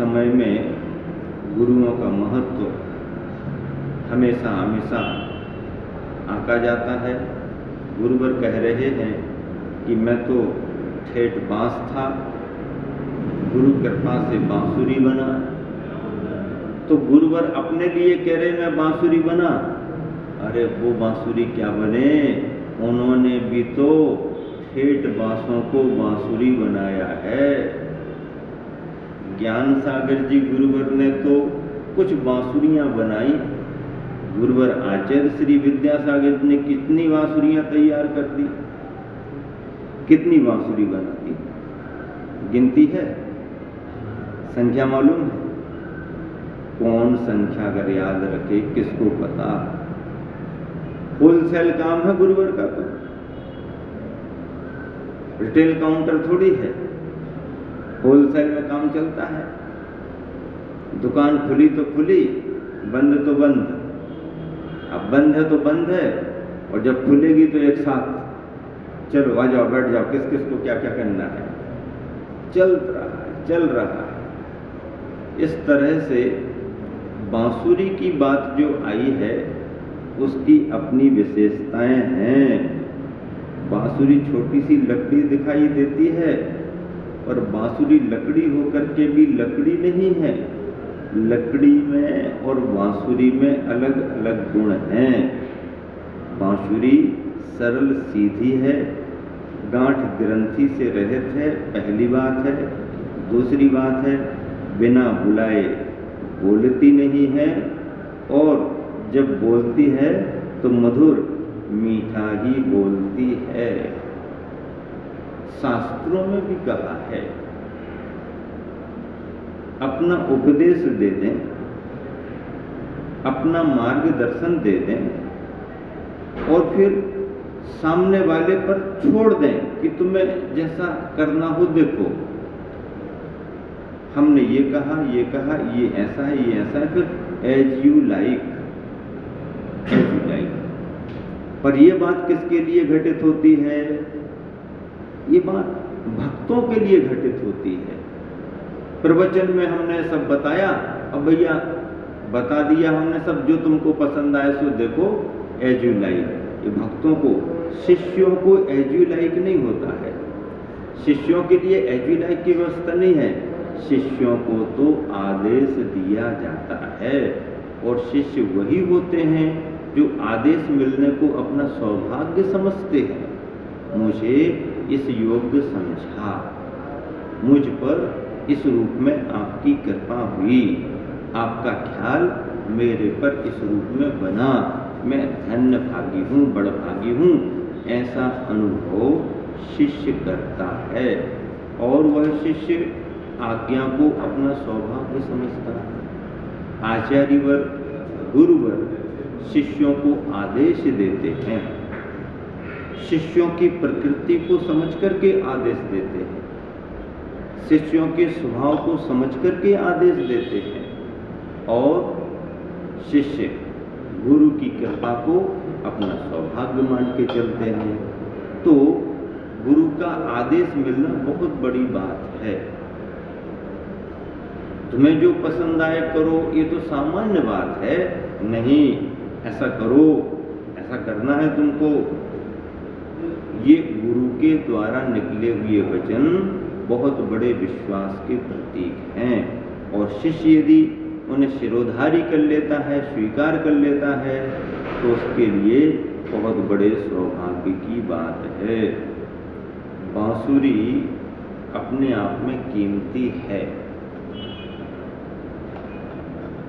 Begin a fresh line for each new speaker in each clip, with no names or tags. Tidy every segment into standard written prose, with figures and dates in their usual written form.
समय में गुरुओं का महत्व हमेशा हमेशा आंका जाता है। गुरुवर कह रहे हैं कि मैं तो ठेठ बांस था, गुरु कृपा से बांसुरी बना। तो गुरुवर अपने लिए कह रहे मैं बांसुरी बना, अरे वो बांसुरी क्या बने, उन्होंने भी तो ठेठ बांसों को बांसुरी बनाया है। ज्ञान सागर जी गुरुवर ने तो कुछ बांसुरियां बनाई, गुरुवर आचार्य श्री विद्यासागर ने कितनी बांसुरियां तैयार कर दी, कितनी बांसुरी बना दी, गिनती है, संख्या मालूम है? कौन संख्या अगर याद रखे, किसको पता। होलसेल काम है गुरुवर का, तो रिटेल काउंटर थोड़ी है, होलसेल में काम चलता है। दुकान खुली तो खुली, बंद तो बंद। अब बंद है तो बंद है, और जब खुलेगी तो एक साथ चलो आ जाओ, बैठ जाओ, किस किस को क्या क्या करना है, चल रहा है। इस तरह से बांसुरी की बात जो आई है उसकी अपनी विशेषताएं हैं। बांसुरी छोटी सी लकड़ी दिखाई देती है, और बांसुरी लकड़ी होकर के भी लकड़ी नहीं है। लकड़ी में और बांसुरी में अलग अलग गुण हैं। बांसुरी सरल सीधी है, गांठ ग्रंथि से रहित है, पहली बात है। दूसरी बात है बिना बुलाए बोलती नहीं है, और जब बोलती है तो मधुर मीठा ही बोलती है। शास्त्रों में भी कहा है अपना उपदेश दे दें, अपना मार्गदर्शन दे दें, और फिर सामने वाले पर छोड़ दें कि तुम्हें जैसा करना हो देखो। हमने ये कहा, ये ऐसा है, ये ऐसा है, फिर एज यू लाइक। पर ये बात किसके लिए घटित होती है? ये बात भक्तों के लिए घटित होती है। प्रवचन में हमने सब बताया, अब भैया बता दिया हमने सब, जो तुमको पसंद आए सो देखो, एज यू लाइक। ये भक्तों को, शिष्यों को एज यू लाइक नहीं होता है। शिष्यों के लिए एज यू लाइक की व्यवस्था नहीं है। शिष्यों को तो आदेश दिया जाता है, और शिष्य वही होते हैं जो आदेश मिलने को अपना सौभाग्य समझते हैं। मुझे इस योग्य समझा, मुझ पर इस रूप में आपकी कृपा हुई, आपका ख्याल मेरे पर इस रूप में बना, मैं धन्य भागी हूँ, बड़भागी हूँ, ऐसा अनुभव शिष्य करता है। और वह शिष्य आज्ञा को अपना सौभाग्य समझता है। आचार्यवर, गुरुवर शिष्यों को आदेश देते हैं, शिष्यों की प्रकृति को समझ करके आदेश देते हैं, शिष्यों के स्वभाव को समझ करके आदेश देते हैं, और शिष्य गुरु की कृपा को अपना सौभाग्य मान के चलते हैं। तो गुरु का आदेश मिलना बहुत बड़ी बात है। तुम्हें जो पसंद आए करो, ये तो सामान्य बात है। नहीं, ऐसा करो, ऐसा करना है तुमको, ये गुरु के द्वारा निकले हुए वचन बहुत बड़े विश्वास के प्रतीक हैं। और शिष्य यदि उन्हें शिरोधारी कर लेता है, स्वीकार कर लेता है, तो उसके लिए बहुत बड़े सौभाग्य की बात है। बांसुरी अपने आप में कीमती है।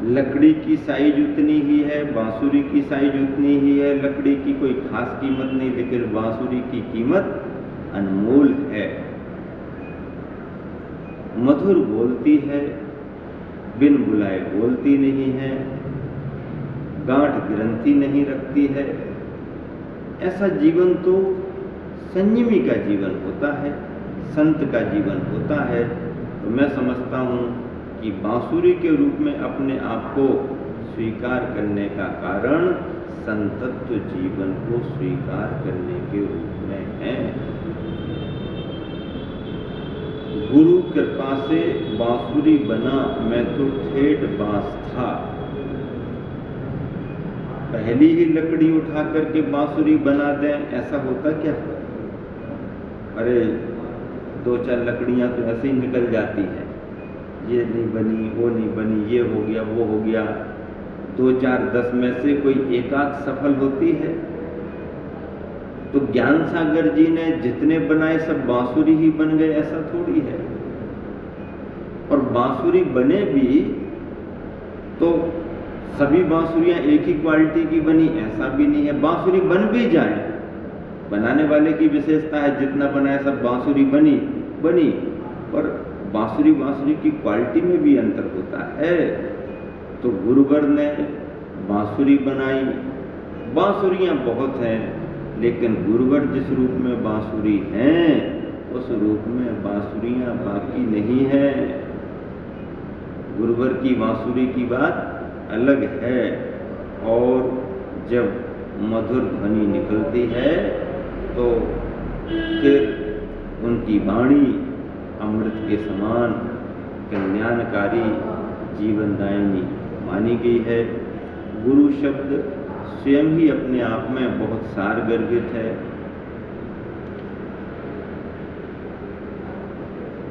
लकड़ी की साइज उतनी ही है, बांसुरी की साइज उतनी ही है। लकड़ी की कोई खास कीमत नहीं, लेकिन बांसुरी की कीमत अनमोल है। मधुर बोलती है, बिन बुलाए बोलती नहीं है, गांठ ग्रंथि नहीं रखती है। ऐसा जीवन तो संयमी का जीवन होता है, संत का जीवन होता है। तो मैं समझता हूँ कि बांसुरी के रूप में अपने आप को स्वीकार करने का कारण संतत्व जीवन को स्वीकार करने के रूप में है। गुरु कृपा से बांसुरी बना, मैं तो ठेठ बांस था। पहली ही लकड़ी उठा करके बांसुरी बना दें, ऐसा होता क्या? अरे 2-4 लकड़ियां तो ऐसे ही निकल जाती हैं, ये नहीं बनी, वो नहीं बनी, ये हो गया, वो हो गया। 2-4-10 में से कोई एक आध सफल होती है। तो ज्ञान सागर जी ने जितने बनाए सब बांसुरी ही बन गए, ऐसा थोड़ी है। और बांसुरी बने भी तो सभी बांसुरियां एक ही क्वालिटी की बनी, ऐसा भी नहीं है। बांसुरी बन भी जाए, बनाने वाले की विशेषता है, जितना बनाए सब बांसुरी बनी, पर बांसुरी की क्वालिटी में भी अंतर होता है। तो गुरुवर ने बांसुरी बनाई। बांसुरियां बहुत हैं, लेकिन गुरुवर जिस रूप में बांसुरी हैं, उस रूप में बांसुरियां बाकी नहीं हैं। गुरुवर की बांसुरी की बात अलग है। और जब मधुर ध्वनि निकलती है तो फिर उनकी वाणी अमृत के समान कल्याणकारी, जीवनदायिनी मानी गई है। गुरु शब्द स्वयं ही अपने आप में बहुत सारगर्भित है।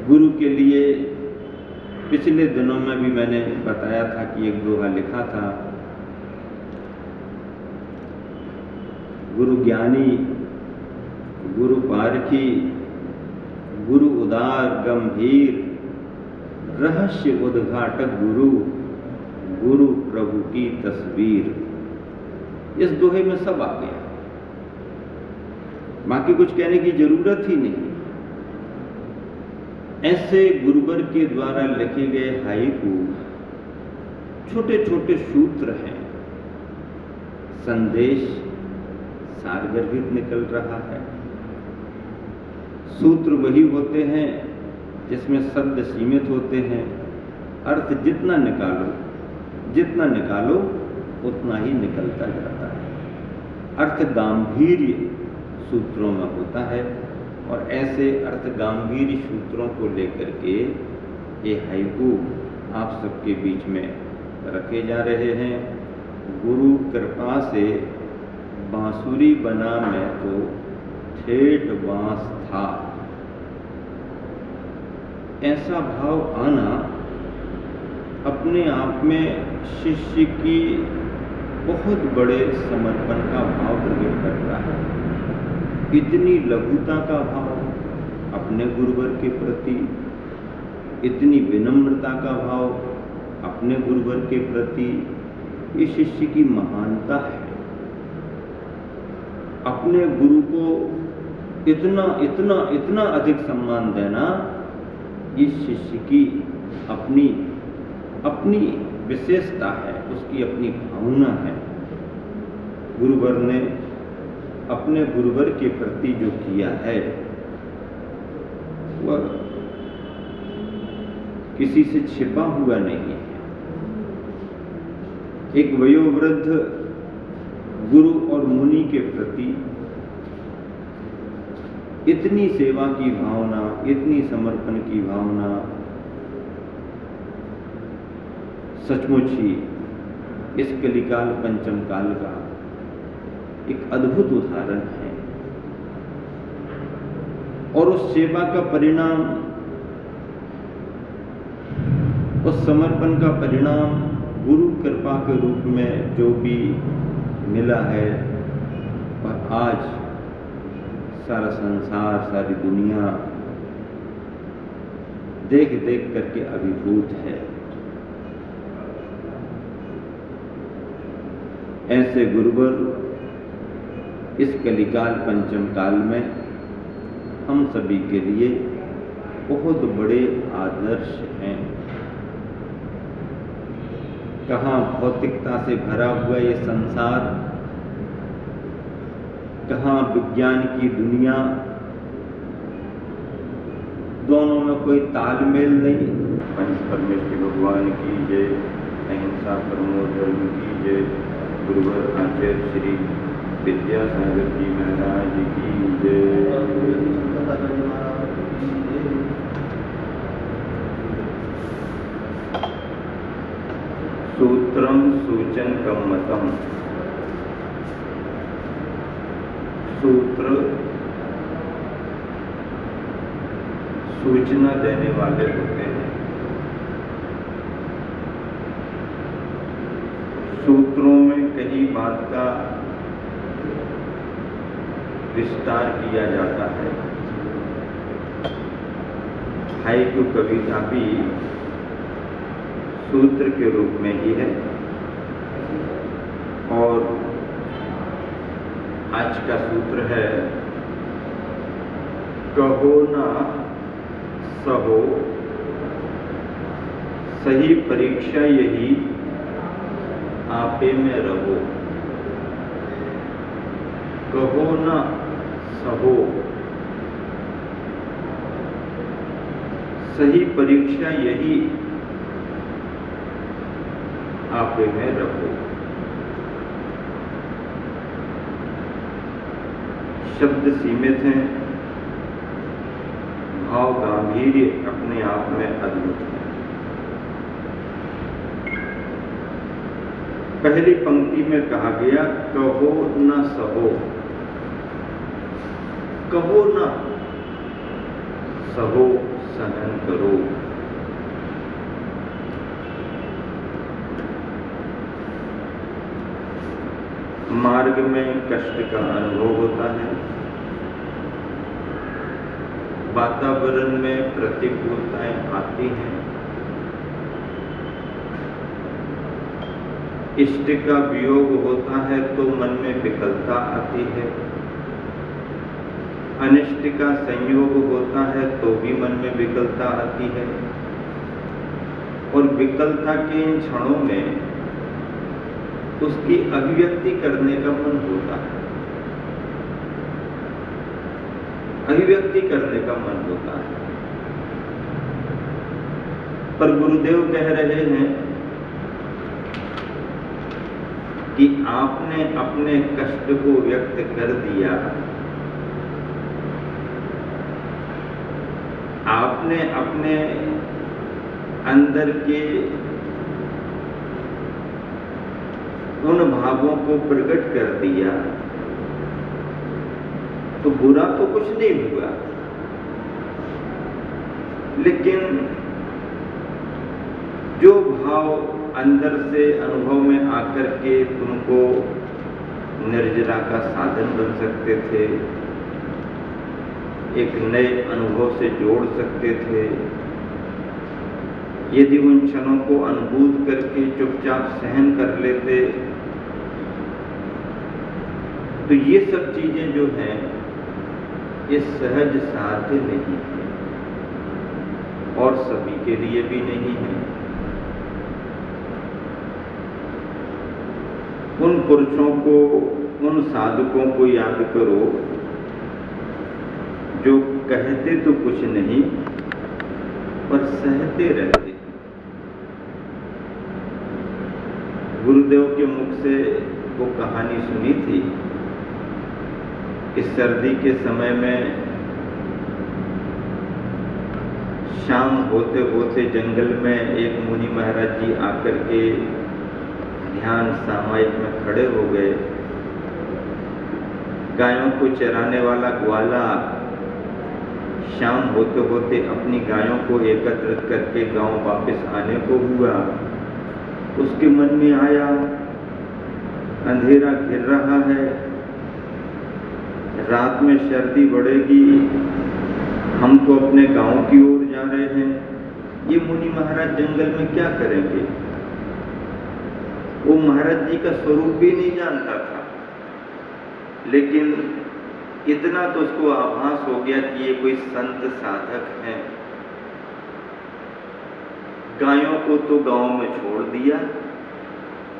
गुरु के लिए पिछले दिनों में भी मैंने बताया था कि एक दोहा लिखा था, गुरु ज्ञानी, गुरु पारखी, गुरु उदार गंभीर, रहस्य उद्घाटक गुरु, गुरु प्रभु की तस्वीर। इस दोहे में सब आ गया, बाकी कुछ कहने की जरूरत ही नहीं। ऐसे गुरुवर के द्वारा लिखे गए हाइकू छोटे छोटे सूत्र हैं, संदेश सारगर्भित निकल रहा है। सूत्र वही होते हैं जिसमें शब्द सीमित होते हैं, अर्थ जितना निकालो उतना ही निकलता जाता है। अर्थ गांभीर्य सूत्रों में होता है, और ऐसे अर्थ गांभीर्य सूत्रों को लेकर के ये हाइकू आप सबके बीच में रखे जा रहे हैं। गुरु कृपा से बांसुरी बना, मैं तो ठेठ बांस था। ऐसा भाव आना अपने आप में शिष्य की बहुत बड़े समर्पण का भाव प्रकट करता है। इतनी लघुता का भाव अपने गुरुवर के प्रति, इतनी विनम्रता का भाव अपने गुरुवर के प्रति, ये शिष्य की महानता है। अपने गुरु को इतना इतना इतना अधिक सम्मान देना, ये शिष्य की अपनी अपनी विशेषता है, उसकी अपनी भावना है। गुरुवर ने अपने गुरुवर के प्रति जो किया है वह किसी से छिपा हुआ नहीं है। एक वयोवृद्ध गुरु और मुनि के प्रति इतनी सेवा की भावना, इतनी समर्पण की भावना सचमुच ही इस कलिकाल पंचम काल का एक अद्भुत उदाहरण है। और उस सेवा का परिणाम, उस समर्पण का परिणाम गुरु कृपा के रूप में जो भी मिला है, वह आज सारा संसार, सारी दुनिया देख देख करके अभिभूत है। ऐसे गुरुवर इस कलिकाल पंचम काल में हम सभी के लिए बहुत बड़े आदर्श हैं। कहाँ भौतिकता से भरा हुआ ये संसार, कहाँ विज्ञान की दुनिया, दोनों में कोई तालमेल नहीं। पंच परमेश्वर भगवान की जय, अहिंसा परमो धर्म की जय, गुरुवर आचार्य श्री विद्यासागर जी महाराज की जय। सूत्रम सूचन कम्मतम। सूत्र सूचना देने वाले होते हैं। सूत्रों में कई बात का विस्तार किया जाता है। हाइकु कविता भी सूत्र के रूप में ही है। और आज का सूत्र है, कहो ना सहो, सही परीक्षा यही, आपे में रहो। कहो ना सहो, सही परीक्षा यही, आपे में रहो। शब्द सीमित हैं, भाव गांभीर्य अपने आप में अद्भुत है। पहली पंक्ति में कहा गया, कहो न सहो। कहो न सहो, सहन करो। मार्ग में कष्ट का अनुभव होता है, वातावरण में प्रतिकूलताएं आती हैं, इष्ट का वियोग होता है तो मन में विकलता आती है, अनिष्ट का संयोग होता है तो भी मन में विकलता आती है। और विकलता के इन क्षणों में उसकी अभिव्यक्ति करने का मन होता है, अभिव्यक्ति करने का मन होता है। पर गुरुदेव कह रहे हैं कि आपने अपने कष्ट को व्यक्त कर दिया, आपने अपने अंदर के उन भावों को प्रकट कर दिया, तो बुरा तो कुछ नहीं हुआ। लेकिन जो भाव अंदर से अनुभव में आकर के तुमको निर्जरा का साधन बन सकते थे, एक नए अनुभव से जोड़ सकते थे, यदि उन क्षणों को अनुभूत करके चुपचाप सहन कर लेते, तो ये सब चीजें जो हैं ये सहज साध्य नहीं है और सभी के लिए भी नहीं है। उन पुरुषों को, उन साधकों को याद करो जो कहते तो कुछ नहीं पर सहते रहते। गुरुदेव के मुख से वो कहानी सुनी थी कि सर्दी के समय में शाम होते होते जंगल में एक मुनि महाराज जी आकर के ध्यान सामायिक में खड़े हो गए। गायों को चराने वाला ग्वाला शाम होते होते अपनी गायों को एकत्रित करके गांव वापस आने को हुआ। उसके मन में आया, अंधेरा घिर रहा है, रात में सर्दी बढ़ेगी, हम तो अपने गांव की ओर जा रहे हैं, ये मुनि महाराज जंगल में क्या करेंगे। वो महाराज जी का स्वरूप भी नहीं जानता था, लेकिन इतना तो उसको आभास हो गया कि ये कोई संत साधक हैं। गायों को तो गांव में छोड़ दिया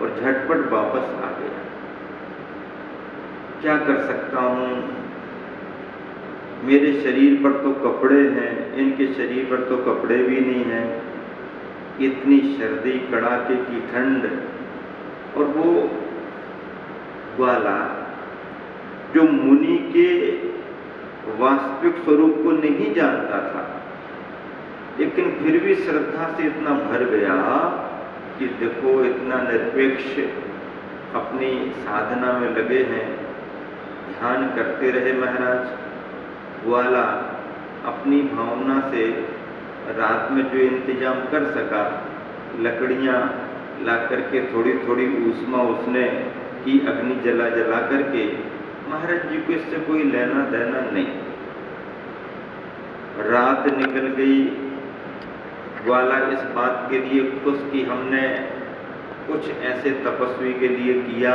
और झटपट वापस आ गया। क्या कर सकता हूं, मेरे शरीर पर तो कपड़े हैं, इनके शरीर पर तो कपड़े भी नहीं हैं, इतनी सर्दी, कड़ाके की ठंड। और वो ग्वाला जो मुनि के वास्तविक स्वरूप को नहीं जानता था, लेकिन फिर भी श्रद्धा से इतना भर गया कि देखो इतना निरपेक्ष अपनी साधना में लगे हैं, ध्यान करते रहे महाराज। ग्वाला अपनी भावना से रात में जो इंतजाम कर सका, लकड़ियाँ ला करके थोड़ी थोड़ी ऊष्मा उसने की, अग्नि जला जला करके, महाराज जी को इससे कोई लेना देना नहीं। रात निकल गई, ग्वाला इस बात के लिए खुश कि हमने कुछ ऐसे तपस्वी के लिए किया।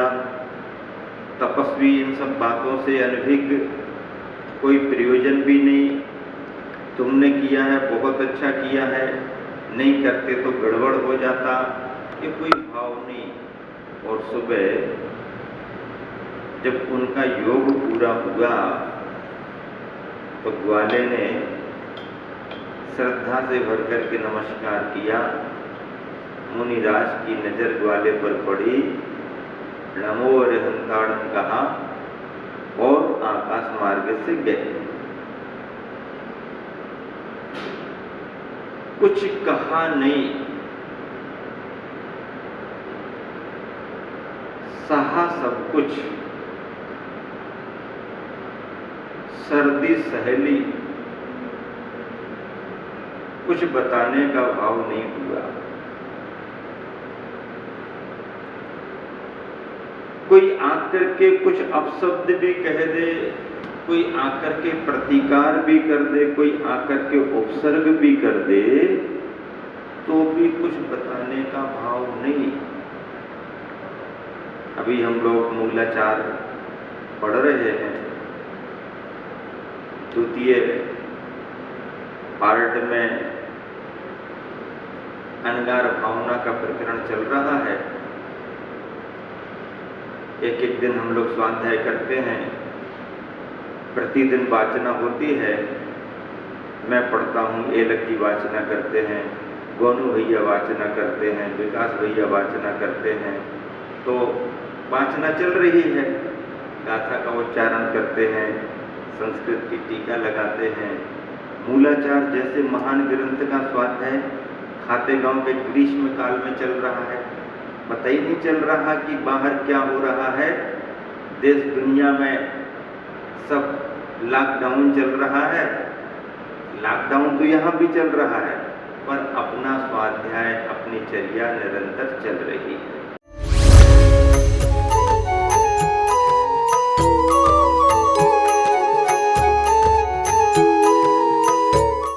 तपस्वी इन सब बातों से अनभिज्ञ, कोई प्रयोजन भी नहीं। तुमने किया है, बहुत अच्छा किया है, नहीं करते तो गड़बड़ हो जाता, ये कोई भाव नहीं। और सुबह जब उनका योग पूरा हुआ तो ग्वाले ने श्रद्धा से भर करके नमस्कार किया। मुनिराज की नजर ग्वाले पर पड़ी, नमो अरिहंताणम कहा और आकाश मार्ग से गए। कुछ कहा नहीं, सहा सब कुछ। सर्दी सहेली, कुछ बताने का भाव नहीं हुआ। कोई आकर के कुछ अपशब्द भी कह दे, कोई आकर के प्रतिकार भी कर दे, कोई आकर के उपसर्ग भी कर दे, तो भी कुछ बताने का भाव नहीं। अभी हम लोग मूलाचार पढ़ रहे हैं, द्वितीय पार्ट में अनगार भावना का प्रकरण चल रहा है। एक एक दिन हम लोग स्वाध्याय करते हैं, प्रतिदिन वाचना होती है। मैं पढ़ता हूँ, एलक जी वाचना करते हैं, गोनू भैया वाचना करते हैं, विकास भैया वाचना करते हैं। तो वाचना चल रही है, गाथा का उच्चारण करते हैं, संस्कृत की टीका लगाते हैं। मूलाचार जैसे महान ग्रंथ का स्वाध्याय खाते गांव के ग्रीष्म काल में चल रहा है। पता ही नहीं चल रहा कि बाहर क्या हो रहा है। देश दुनिया में सब लॉकडाउन चल रहा है, लॉकडाउन तो यहाँ भी चल रहा है, पर अपना स्वाध्याय, अपनी चर्या निरंतर चल रही है।